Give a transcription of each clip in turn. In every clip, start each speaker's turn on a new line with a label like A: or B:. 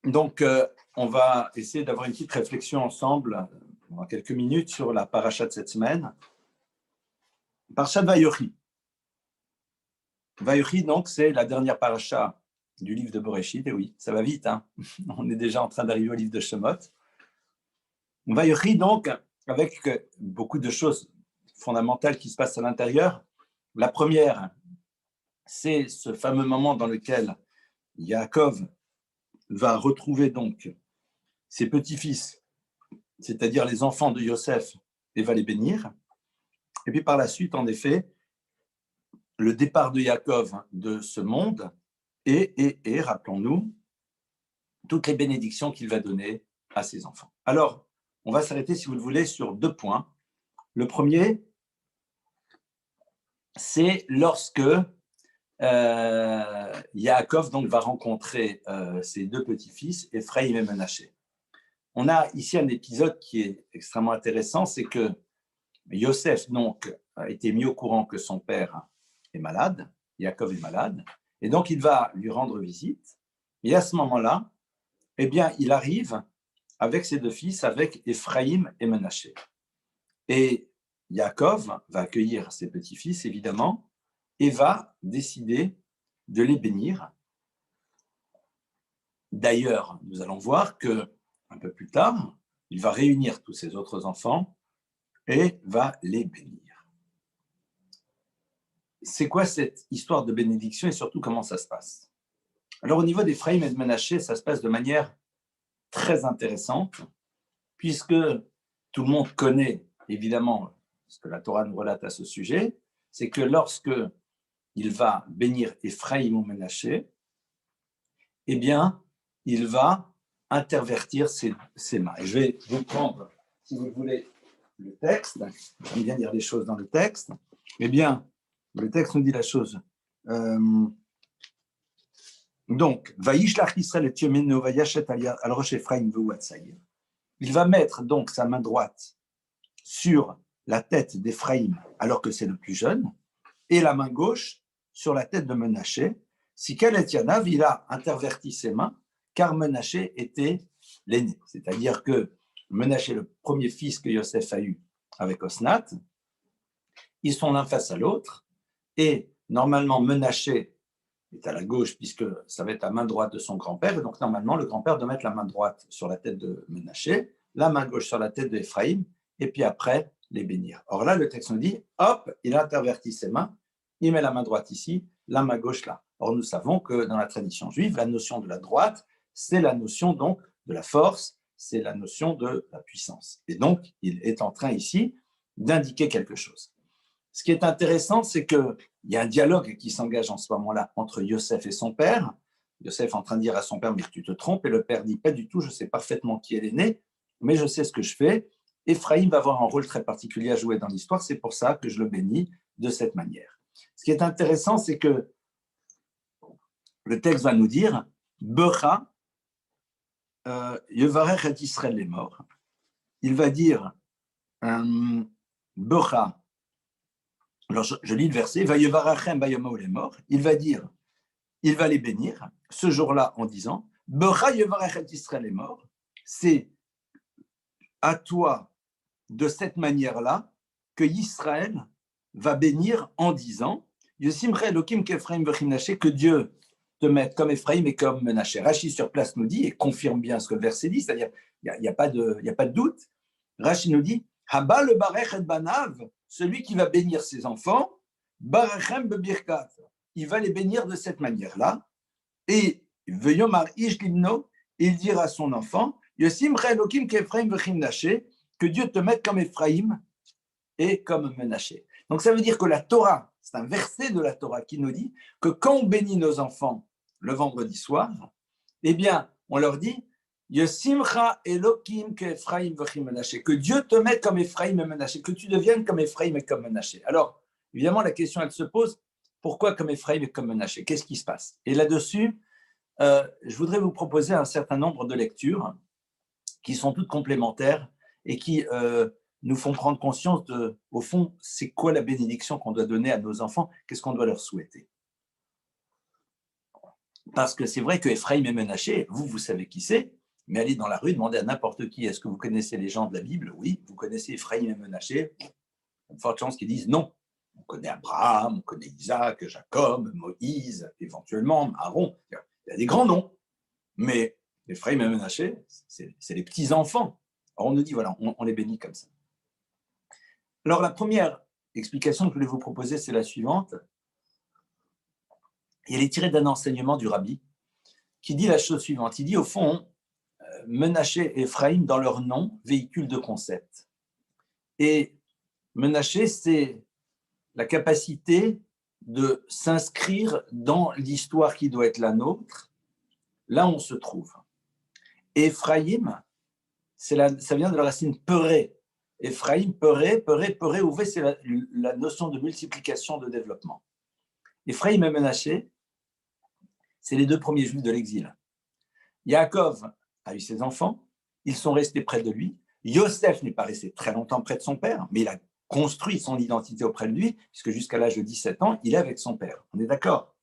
A: Donc, on va essayer d'avoir une petite réflexion ensemble pendant quelques minutes sur la paracha de cette semaine. Parashat Vayochi. Vayochi, donc, c'est la dernière paracha du livre de Bereshit. Et oui, ça va vite, hein. On est déjà en train d'arriver au livre de Shemot. Vayochi, donc, avec beaucoup de choses fondamentales qui se passent à l'intérieur. La première, c'est ce fameux moment dans lequel Yaakov va retrouver donc ses petits-fils, c'est-à-dire les enfants de Yosef, et va les bénir. Et puis par la suite, en effet, le départ de Yaakov de ce monde et rappelons-nous, toutes les bénédictions qu'il va donner à ses enfants. Alors, on va s'arrêter, si vous le voulez, sur deux points. Le premier, c'est lorsque Yaakov donc, va rencontrer ses deux petits-fils, Ephraïm et Menaché. On a ici un épisode qui est extrêmement intéressant, c'est que Yosef donc, a été mis au courant que son père est malade, Yaakov est malade, et donc il va lui rendre visite. Et à ce moment-là, eh bien, il arrive avec ses deux fils, avec Ephraïm et Menaché. Et Yaakov va accueillir ses petits-fils, évidemment, et va décider de les bénir. D'ailleurs, nous allons voir que un peu plus tard, il va réunir tous ses autres enfants et va les bénir. C'est quoi cette histoire de bénédiction et surtout comment ça se passe? Alors au niveau d'Ephraïm et de Menaché, ça se passe de manière très intéressante puisque tout le monde connaît évidemment ce que la Torah nous relate à ce sujet, c'est que lorsque il va bénir Ephraïm ou Menaché, eh bien, il va intervertir ses mains. Et je vais vous prendre, si vous voulez, le texte. J'aime bien lire les choses dans le texte. Eh bien, le texte nous dit la chose. Donc, Vaïshlach Israël et Tiomeno Vayachet al Rosh Ephraim Veuatsaïr. Il va mettre donc sa main droite sur la tête d'Ephraïm alors que c'est le plus jeune, et la main gauche sur la tête de Menaché. Si Kaletianav, il a interverti ses mains, car Menaché était l'aîné. C'est-à-dire que Menaché, le premier fils que Yosef a eu avec Osnat, ils sont l'un face à l'autre, et normalement Menaché est à la gauche, puisque ça va être la main droite de son grand-père, et donc normalement le grand-père doit mettre la main droite sur la tête de Menaché, la main gauche sur la tête d'Ephraïm, et puis après les bénir. Or là, le texte nous dit, hop, il intervertit ses mains, il met la main droite ici, la main gauche là. Or, nous savons que dans la tradition juive, la notion de la droite, c'est la notion donc de la force, c'est la notion de la puissance. Et donc, il est en train ici d'indiquer quelque chose. Ce qui est intéressant, c'est qu'il y a un dialogue qui s'engage en ce moment-là entre Yosef et son père. Yosef est en train de dire à son père, mais tu te trompes, et le père dit, pas du tout, je sais parfaitement qui est l'aîné, mais je sais ce que je fais. Ephraïm va avoir un rôle très particulier à jouer dans l'histoire, c'est pour ça que je le bénis de cette manière. Ce qui est intéressant, c'est que le texte va nous dire Becha, Yevarech et Israël les morts. Il va dire Becha. Alors je lis le verset Va Yevarachem Bayomao les morts. Il va dire il va les bénir ce jour-là en disant Becha Yevarech et Israël les morts. C'est à toi de cette manière-là que Israël va bénir en disant que Dieu te mette comme Ephraïm et comme Menaché. Rachi sur place nous dit et confirme bien ce que le verset dit, c'est-à-dire il n'y a pas de doute. Rachi nous dit Haba le barech et banav, celui qui va bénir ses enfants, barechem bebirkat, il va les bénir de cette manière-là. Et veyomar ish libno, il dira à son enfant Yosim Elokim qu'Ephraïm vechim naché, que Dieu te mette comme Ephraïm et comme Menaché. Donc ça veut dire que la Torah, c'est un verset de la Torah qui nous dit que quand on bénit nos enfants le vendredi soir, eh bien, on leur dit Yosimcha Elokim qu'Ephraïm vechim Menaché, que Dieu te mette comme Ephraïm et Menaché, que tu deviennes comme Ephraïm et comme Menaché. Alors, évidemment, la question, elle se pose, pourquoi comme Ephraïm et comme Menaché? Qu'est-ce qui se passe? Et là-dessus, je voudrais vous proposer un certain nombre de lectures qui sont toutes complémentaires et qui nous font prendre conscience de, au fond, c'est quoi la bénédiction qu'on doit donner à nos enfants, qu'est-ce qu'on doit leur souhaiter. Parce que c'est vrai que Ephraïm et Menaché, vous savez qui c'est, mais allez dans la rue, demandez à n'importe qui, est-ce que vous connaissez les gens de la Bible? Oui, vous connaissez Ephraïm et Menaché? Il y a de fortes chances qu'ils disent non. On connaît Abraham, on connaît Isaac, Jacob, Moïse, éventuellement Aaron. Il y a des grands noms, mais Ephraïm et Menaché, c'est les petits-enfants. Alors on nous dit, voilà, on les bénit comme ça. Alors la première explication que je voulais vous proposer, c'est la suivante. Et elle est tirée d'un enseignement du rabbi qui dit la chose suivante. Il dit, au fond, Menaché et Ephraïm, dans leur nom, véhiculent deux concepts. Et Menaché, c'est la capacité de s'inscrire dans l'histoire qui doit être la nôtre, là où on se trouve. Et Ephraïm, ça vient de la racine peuré. Ephraïm, peuré, ouvé, c'est la notion de multiplication, de développement. Ephraïm et Menaché, c'est les deux premiers juifs de l'exil. Yaakov a eu ses enfants, ils sont restés près de lui. Yosef n'est pas resté très longtemps près de son père, mais il a construit son identité auprès de lui, puisque jusqu'à l'âge de 17 ans, il est avec son père. On est d'accord?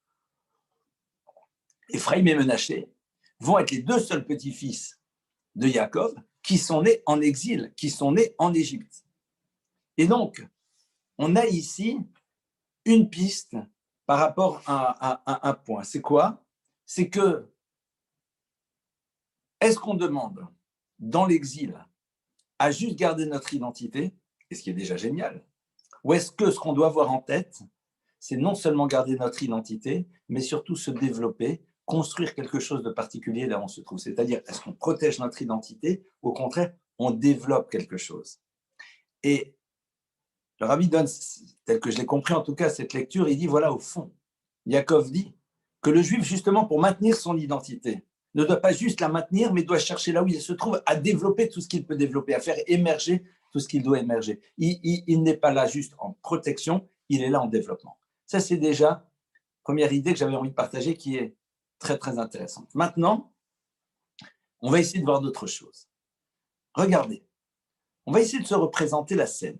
A: Ephraïm et Menaché vont être les deux seuls petits-fils de Yaakov qui sont nés en exil, qui sont nés en Égypte. Et donc, on a ici une piste par rapport à un point. C'est quoi? C'est que, est-ce qu'on demande dans l'exil à juste garder notre identité, et ce qui est déjà génial, ou est-ce que ce qu'on doit avoir en tête, c'est non seulement garder notre identité, mais surtout se développer, construire quelque chose de particulier là où on se trouve. C'est-à-dire, est-ce qu'on protège notre identité, ou au contraire, on développe quelque chose? Et le rabbi donne, tel que je l'ai compris en tout cas, cette lecture, il dit, voilà, au fond, Yaakov dit que le juif, justement, pour maintenir son identité, ne doit pas juste la maintenir, mais doit chercher là où il se trouve à développer tout ce qu'il peut développer, à faire émerger tout ce qu'il doit émerger. Il n'est pas là juste en protection, il est là en développement. Ça, c'est déjà la première idée que j'avais envie de partager qui est très, très intéressante. Maintenant, on va essayer de voir d'autres choses. Regardez, on va essayer de se représenter la scène.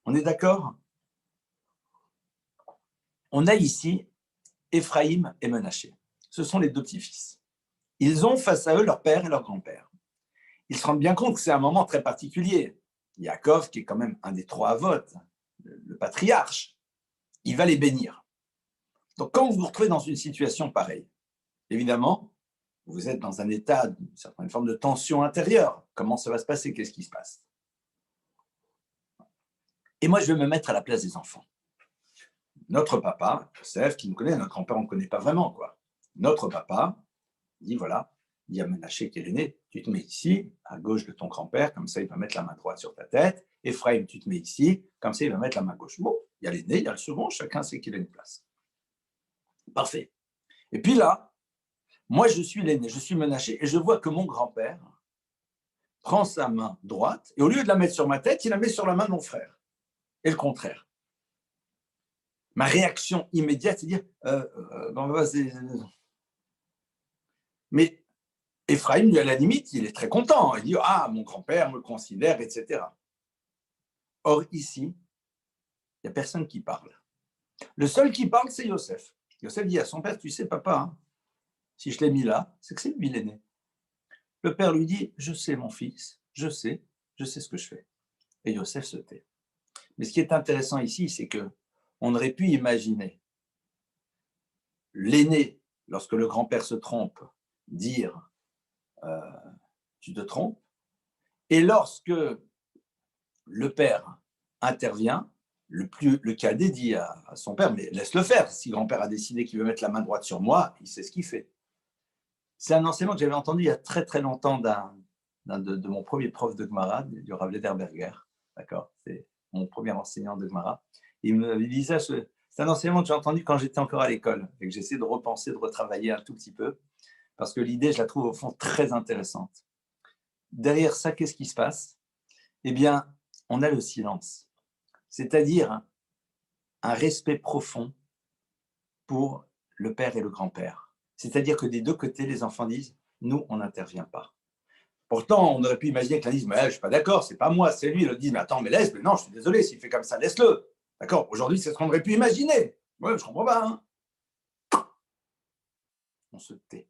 A: On est d'accord? On a ici Ephraïm et Menaché. Ce sont les deux petits-fils. Ils ont face à eux leur père et leur grand-père. Ils se rendent bien compte que c'est un moment très particulier. Yaakov, qui est quand même un des trois avotes, le patriarche, il va les bénir. Donc, quand vous vous retrouvez dans une situation pareille, évidemment, vous êtes dans un état, d'une certaine forme de tension intérieure. Comment ça va se passer? Qu'est-ce qui se passe? Et moi, je vais me mettre à la place des enfants. Notre papa, Joseph, qui nous connaît, notre grand-père, on ne connaît pas vraiment, quoi. Notre papa dit, voilà, il y a Menaché qui est l'aîné, tu te mets ici, à gauche de ton grand-père, comme ça, il va mettre la main droite sur ta tête. Ephraïm, tu te mets ici, comme ça, il va mettre la main gauche. Bon, il y a l'aîné, il y a le second, chacun sait qu'il a une place. Parfait. Et puis là, moi, je suis l'aîné, je suis Menaché, et je vois que mon grand-père prend sa main droite, et au lieu de la mettre sur ma tête, il la met sur la main de mon frère. Et le contraire. Ma réaction immédiate, c'est de dire, mais Ephraïm, lui, à la limite, il est très content. Il dit, ah, mon grand-père me considère, etc. Or, ici, il n'y a personne qui parle. Le seul qui parle, c'est Yosef. Yosef dit à son père, tu sais, papa, hein, si je l'ai mis là, c'est que c'est lui l'aîné. Le père lui dit, je sais, mon fils, je sais ce que je fais. Et Yosef se tait. Mais ce qui est intéressant ici, c'est que on aurait pu imaginer l'aîné, lorsque le grand-père se trompe, dire tu te trompes, et lorsque le père intervient, le cadet dit à son père, mais laisse-le faire, si grand-père a décidé qu'il veut mettre la main droite sur moi, il sait ce qu'il fait. C'est un enseignement que j'avais entendu il y a très très longtemps de mon premier prof de Gemara, du Rav Lederberger, d'accord, c'est mon premier enseignant de Gemara. Il me disait, c'est un enseignement que j'ai entendu quand j'étais encore à l'école et que j'essaie de repenser, de retravailler un tout petit peu, parce que l'idée, je la trouve au fond très intéressante. Derrière ça, qu'est-ce qui se passe? Eh bien, on a le silence, c'est-à-dire un respect profond pour le père et le grand-père. C'est-à-dire que des deux côtés, les enfants disent, nous, on n'intervient pas. Pourtant, on aurait pu imaginer que l'un dise, mais je ne suis pas d'accord, c'est pas moi, c'est lui. L'autre dit, mais attends, mais laisse, mais non, je suis désolé, s'il fait comme ça, laisse-le. D'accord? Aujourd'hui, c'est ce qu'on aurait pu imaginer. Ouais, je ne comprends pas. Hein. on se tait.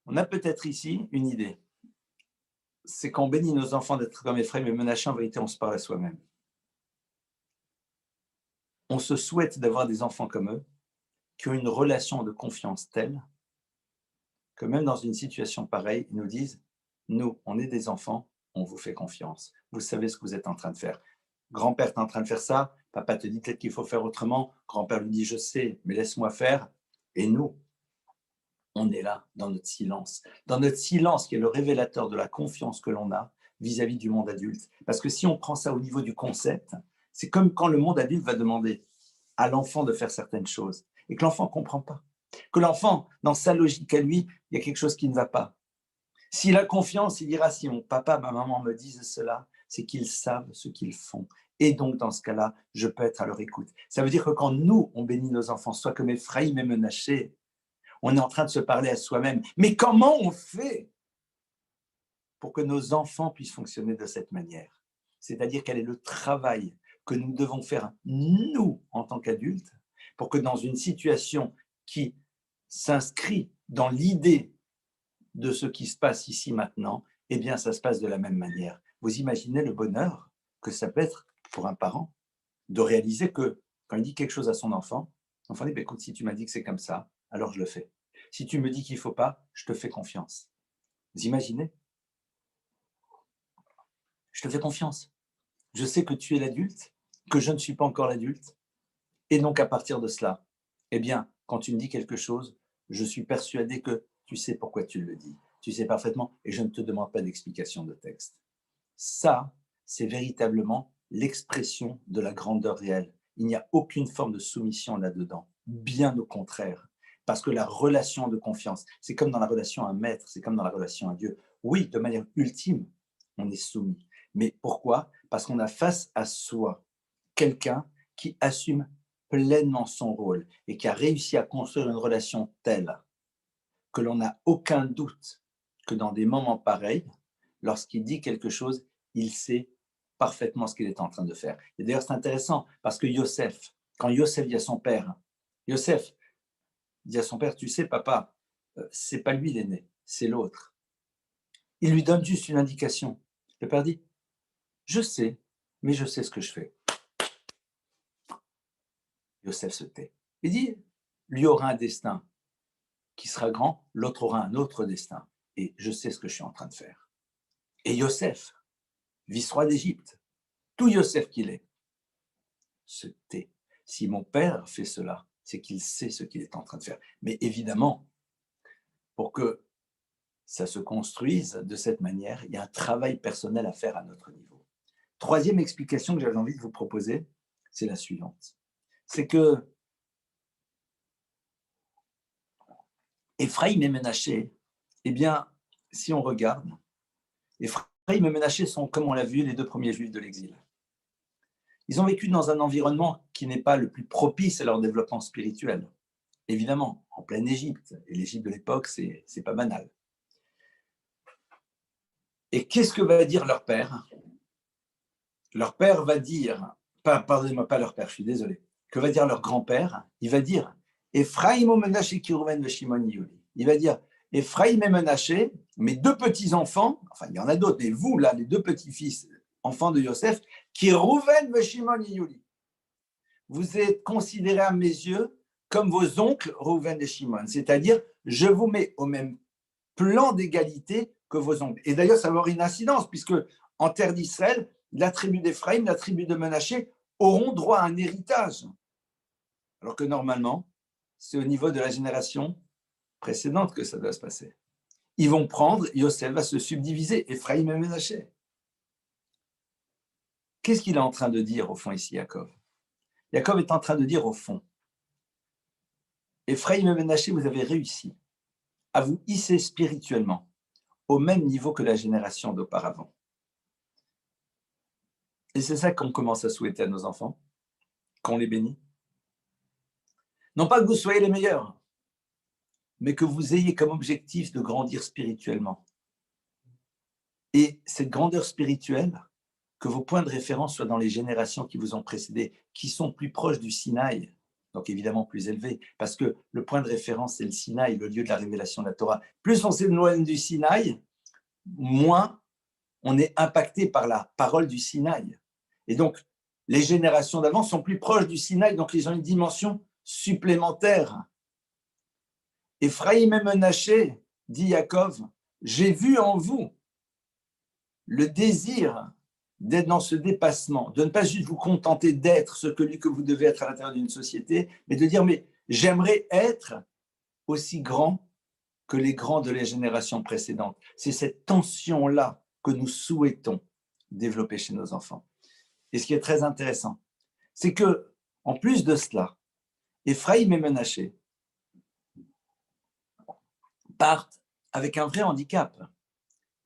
A: On a peut-être ici une idée. C'est qu'on bénit nos enfants d'être comme Ephraïm et Menaché, en vérité, on se parle à soi-même. On se souhaite d'avoir des enfants comme eux, qui ont une relation de confiance telle que même dans une situation pareille, ils nous disent, nous, on est des enfants, on vous fait confiance. Vous savez ce que vous êtes en train de faire. Grand-père, tu es en train de faire ça, papa te dit peut-être qu'il faut faire autrement, grand-père lui dit, je sais, mais laisse-moi faire. Et nous, on est là, dans notre silence qui est le révélateur de la confiance que l'on a vis-à-vis du monde adulte. Parce que si on prend ça au niveau du concept, c'est comme quand le monde adulte va demander à l'enfant de faire certaines choses et que l'enfant ne comprend pas. Que l'enfant, dans sa logique à lui, il y a quelque chose qui ne va pas. S'il a confiance, il dira, si mon papa, ma maman me disent cela, c'est qu'ils savent ce qu'ils font. Et donc, dans ce cas-là, je peux être à leur écoute. Ça veut dire que quand nous, on bénit nos enfants, soit comme Ephraïm et Menaché, on est en train de se parler à soi-même. Mais comment on fait pour que nos enfants puissent fonctionner de cette manière? C'est-à-dire quel est le travail que nous devons faire, nous, en tant qu'adultes, pour que dans une situation qui s'inscrit dans l'idée de ce qui se passe ici maintenant, eh bien, ça se passe de la même manière. Vous imaginez le bonheur que ça peut être pour un parent de réaliser que quand il dit quelque chose à son enfant, l'enfant dit, écoute, si tu m'as dit que c'est comme ça, alors je le fais. Si tu me dis qu'il ne faut pas, je te fais confiance. Vous imaginez? Je te fais confiance. Je sais que tu es l'adulte, que je ne suis pas encore l'adulte. Et donc, à partir de cela, eh bien, quand tu me dis quelque chose, je suis persuadé que tu sais pourquoi tu le dis. Tu sais parfaitement et je ne te demande pas d'explication de texte. Ça, c'est véritablement l'expression de la grandeur réelle. Il n'y a aucune forme de soumission là-dedans. Bien au contraire. Parce que la relation de confiance, c'est comme dans la relation à un maître, c'est comme dans la relation à Dieu. Oui, de manière ultime, on est soumis. Mais pourquoi? Parce qu'on a face à soi quelqu'un qui assume pleinement son rôle et qui a réussi à construire une relation telle que l'on n'a aucun doute que dans des moments pareils, lorsqu'il dit quelque chose, il sait parfaitement ce qu'il est en train de faire. Et d'ailleurs, c'est intéressant parce que Yosef, quand Yosef dit à son père, Yosef dit à son père, tu sais, papa, c'est pas lui l'aîné, c'est l'autre. Il lui donne juste une indication. Le père dit, je sais, mais je sais ce que je fais. Yosef se tait. Il dit, lui aura un destin qui sera grand, l'autre aura un autre destin. Et je sais ce que je suis en train de faire. Et Yosef, vice-roi d'Égypte, tout Yosef qu'il est, se tait. Si mon père fait cela, c'est qu'il sait ce qu'il est en train de faire. Mais évidemment, pour que ça se construise de cette manière, il y a un travail personnel à faire à notre niveau. Troisième explication que j'avais envie de vous proposer, c'est la suivante. C'est que Ephraïm et Ménaché, eh bien, si on regarde, Ephraïm et Ménaché sont, comme on l'a vu, les deux premiers juifs de l'exil. Ils ont vécu dans un environnement qui n'est pas le plus propice à leur développement spirituel. Évidemment, en pleine Égypte. Et l'Égypte de l'époque, c'est pas banal. Et qu'est-ce que va dire leur père? Leur père va dire, pardonnez-moi, pas leur père, je suis désolé. Que va dire leur grand-père? Il va dire, Ephraïm o Menaché Kirouven ve Shimon Yuli. Il va dire, Ephraïm et Menaché, mes deux petits-enfants, enfin il y en a d'autres, mais vous, là, les deux petits-fils, enfants de Yosef, Kirouven ve Shimon Yuli. Vous êtes considérés à mes yeux comme vos oncles Rouven et Shimon, c'est-à-dire je vous mets au même plan d'égalité que vos oncles. Et d'ailleurs, ça va avoir une incidence, puisque en terre d'Israël, la tribu d'Éphraïm, la tribu de Menaché auront droit à un héritage. Alors que normalement, c'est au niveau de la génération précédente que ça doit se passer. Ils vont prendre, Yosef va se subdiviser, Éphraïm et Menaché. Qu'est-ce qu'il est en train de dire au fond ici, Jacob? Jacob est en train de dire au fond, Ephraïm et Menaché, vous avez réussi à vous hisser spirituellement au même niveau que la génération d'auparavant. Et c'est ça qu'on commence à souhaiter à nos enfants, qu'on les bénit. Non pas que vous soyez les meilleurs, mais que vous ayez comme objectif de grandir spirituellement. Et cette grandeur spirituelle, que vos points de référence soient dans les générations qui vous ont précédé, qui sont plus proches du Sinaï, donc évidemment plus élevé, parce que le point de référence, c'est le Sinaï, le lieu de la révélation de la Torah. Plus on s'éloigne du Sinaï, moins on est impacté par la parole du Sinaï. Et donc, les générations d'avant sont plus proches du Sinaï, donc ils ont une dimension supplémentaire. Ephraïm et Menaché, dit Yaakov, j'ai vu en vous le désir d'être dans ce dépassement, de ne pas juste vous contenter d'être ce que vous devez être à l'intérieur d'une société, mais de dire, mais j'aimerais être aussi grand que les grands de les générations précédentes. C'est cette tension-là que nous souhaitons développer chez nos enfants. Et ce qui est très intéressant, c'est que, en plus de cela, Ephraïm et Menaché partent avec un vrai handicap.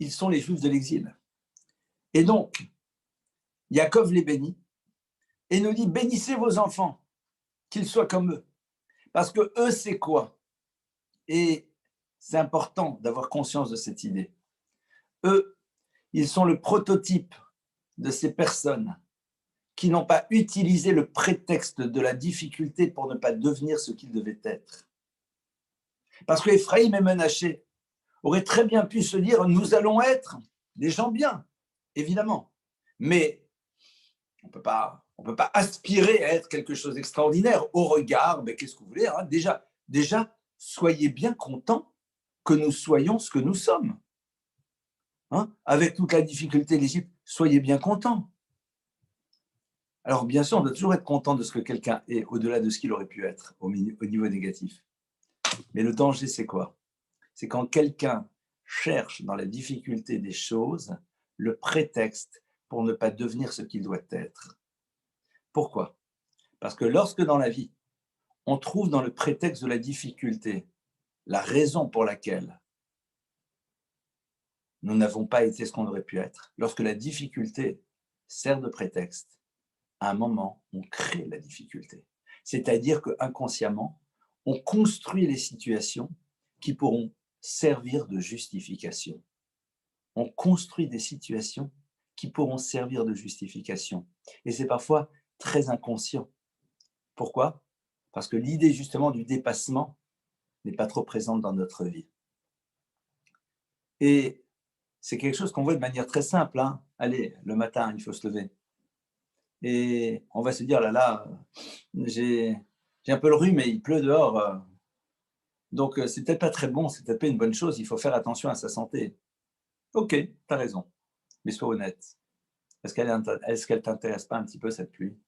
A: Ils sont les Juifs de l'exil. Et donc, Yaakov les bénit et nous dit, bénissez vos enfants, qu'ils soient comme eux. Parce que eux, c'est quoi? Et c'est important d'avoir conscience de cette idée. Eux, ils sont le prototype de ces personnes qui n'ont pas utilisé le prétexte de la difficulté pour ne pas devenir ce qu'ils devaient être. Parce que Ephraïm et Menaché auraient très bien pu se dire, nous allons être des gens bien, évidemment. Mais on ne peut pas aspirer à être quelque chose d'extraordinaire au regard, mais qu'est-ce que vous voulez, hein, déjà, soyez bien contents que nous soyons ce que nous sommes. Hein, avec toute la difficulté de l'Égypte, soyez bien contents. Alors, bien sûr, on doit toujours être content de ce que quelqu'un est, au-delà de ce qu'il aurait pu être, au niveau négatif. Mais le danger, c'est quoi? C'est quand quelqu'un cherche dans la difficulté des choses le prétexte pour ne pas devenir ce qu'il doit être. Pourquoi? Parce que lorsque dans la vie, on trouve dans le prétexte de la difficulté la raison pour laquelle nous n'avons pas été ce qu'on aurait pu être, lorsque la difficulté sert de prétexte, à un moment, on crée la difficulté. C'est-à-dire qu'inconsciemment, on construit les situations qui pourront servir de justification. On construit des situations qui pourront servir de justification. Et c'est parfois très inconscient. Pourquoi? Parce que l'idée justement du dépassement n'est pas trop présente dans notre vie. Et c'est quelque chose qu'on voit de manière très simple. Hein. Allez, le matin, il faut se lever. Et on va se dire, là, j'ai un peu le rhume et il pleut dehors. Donc, c'est peut-être pas très bon, c'est peut-être pas une bonne chose. Il faut faire attention à sa santé. Ok, tu as raison. Mais sois honnête. Est-ce qu'elle t'intéresse pas un petit peu, cette pluie?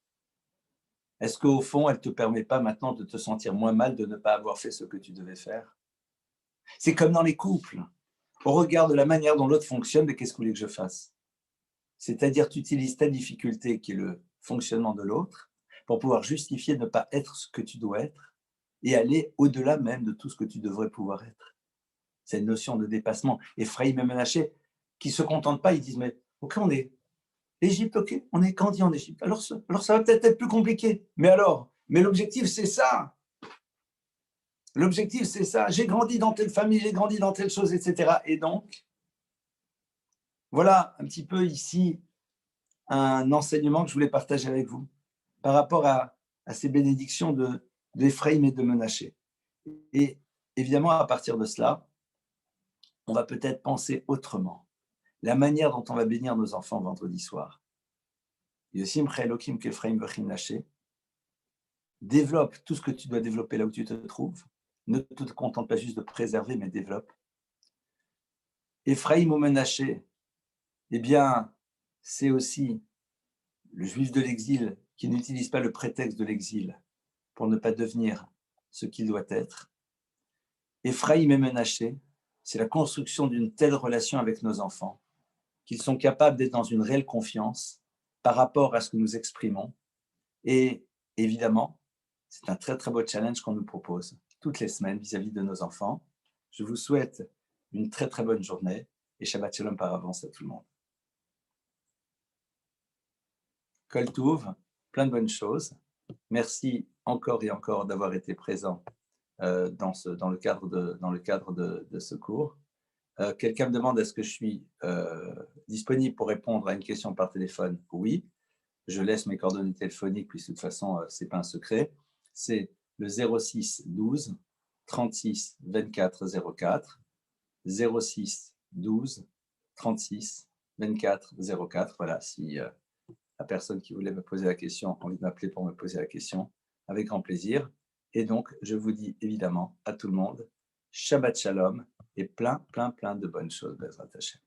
A: Est-ce qu'au fond, elle ne te permet pas maintenant de te sentir moins mal de ne pas avoir fait ce que tu devais faire? C'est comme dans les couples. Au regard de la manière dont l'autre fonctionne, mais qu'est-ce que vous voulez que je fasse? C'est-à-dire, tu utilises ta difficulté, qui est le fonctionnement de l'autre, pour pouvoir justifier de ne pas être ce que tu dois être et aller au-delà même de tout ce que tu devrais pouvoir être. C'est une notion de dépassement. Ephraïm et Menaché, qui ne se contentent pas, ils disent, mais ok, on est Égypte, ok, on est grandi en Égypte. Alors ça va peut-être être plus compliqué. Mais l'objectif, c'est ça. L'objectif, c'est ça. J'ai grandi dans telle famille, j'ai grandi dans telle chose, etc. Et donc, voilà un petit peu ici un enseignement que je voulais partager avec vous par rapport à ces bénédictions d'Ephraïm et de Menaché. Et évidemment, à partir de cela, on va peut-être penser autrement. La manière dont on va bénir nos enfants vendredi soir. Yosim Elohim Kefraim Vachim Naché. Développe tout ce que tu dois développer là où tu te trouves. Ne te contente pas juste de préserver, mais développe. Ephraïm ou Menaché, eh bien, c'est aussi le juif de l'exil qui n'utilise pas le prétexte de l'exil pour ne pas devenir ce qu'il doit être. Ephraïm et Menaché, c'est la construction d'une telle relation avec nos enfants qu'ils sont capables d'être dans une réelle confiance par rapport à ce que nous exprimons. Et évidemment, c'est un très très beau challenge qu'on nous propose toutes les semaines vis-à-vis de nos enfants. Je vous souhaite une très très bonne journée et Shabbat Shalom par avance à tout le monde. Kol Touv, plein de bonnes choses. Merci encore et encore d'avoir été présent dans le cadre de ce cours. Quelqu'un me demande est-ce que je suis disponible pour répondre à une question par téléphone? Oui, je laisse mes coordonnées téléphoniques, puis de toute façon, ce n'est pas un secret. c'est le 06 12 36 24 04, 06 12 36 24 04. Voilà, si la personne qui voulait me poser la question a envie de m'appeler pour me poser la question, avec grand plaisir. Et donc, je vous dis évidemment à tout le monde, Shabbat Shalom et plein de bonnes choses, Bezrat Hashem.